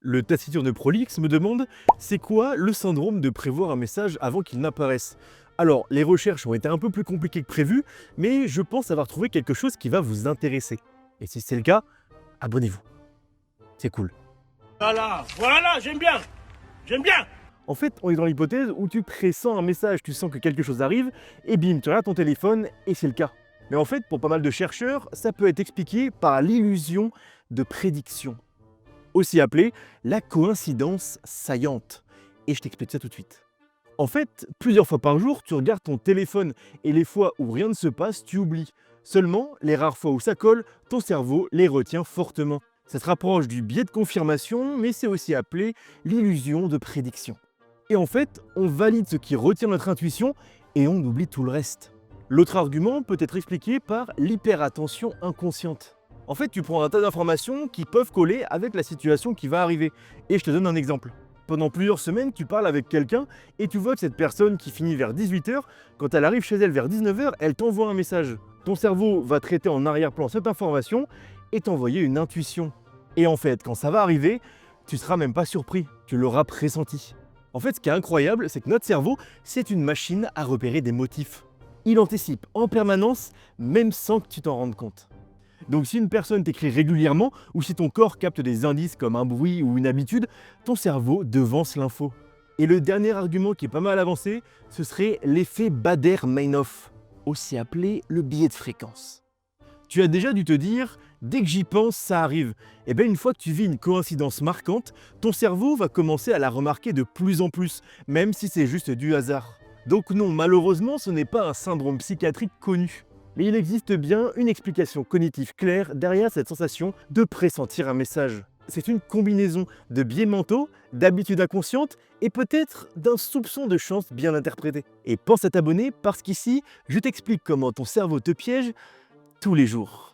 Le taciturne prolixe me demande c'est quoi le syndrome de prévoir un message avant qu'il n'apparaisse. Alors, les recherches ont été un peu plus compliquées que prévu, mais je pense avoir trouvé quelque chose qui va vous intéresser. Et si c'est le cas, abonnez-vous. C'est cool. Voilà, voilà, j'aime bien. En fait, on est dans l'hypothèse où tu pressens un message, tu sens que quelque chose arrive, et bim, tu regardes ton téléphone, et c'est le cas. Mais en fait, pour pas mal de chercheurs, ça peut être expliqué par l'illusion de prédiction, aussi appelée la coïncidence saillante. Et je t'explique ça tout de suite. En fait, plusieurs fois par jour, tu regardes ton téléphone, et les fois où rien ne se passe, tu oublies. Seulement, les rares fois où ça colle, ton cerveau les retient fortement. Ça se rapproche du biais de confirmation, mais c'est aussi appelé l'illusion de prédiction. Et en fait, on valide ce qui retient notre intuition et on oublie tout le reste. L'autre argument peut être expliqué par l'hyperattention inconsciente. En fait, tu prends un tas d'informations qui peuvent coller avec la situation qui va arriver. Et je te donne un exemple. Pendant plusieurs semaines, tu parles avec quelqu'un et tu vois que cette personne qui finit vers 18h, quand elle arrive chez elle vers 19h, elle t'envoie un message. Ton cerveau va traiter en arrière-plan cette information et t'envoyer une intuition. Et en fait, quand ça va arriver, tu seras même pas surpris, tu l'auras pressenti. En fait, ce qui est incroyable, c'est que notre cerveau, c'est une machine à repérer des motifs. Il anticipe en permanence, même sans que tu t'en rendes compte. Donc si une personne t'écrit régulièrement, ou si ton corps capte des indices comme un bruit ou une habitude, ton cerveau devance l'info. Et le dernier argument qui est pas mal avancé, ce serait l'effet Bader-Meinhof, aussi appelé le biais de fréquence. Tu as déjà dû te dire, dès que j'y pense, ça arrive. Et bien une fois que tu vis une coïncidence marquante, ton cerveau va commencer à la remarquer de plus en plus, même si c'est juste du hasard. Donc non, malheureusement, ce n'est pas un syndrome psychiatrique connu. Mais il existe bien une explication cognitive claire derrière cette sensation de pressentir un message. C'est une combinaison de biais mentaux, d'habitudes inconscientes et peut-être d'un soupçon de chance bien interprété. Et pense à t'abonner parce qu'ici, je t'explique comment ton cerveau te piège tous les jours.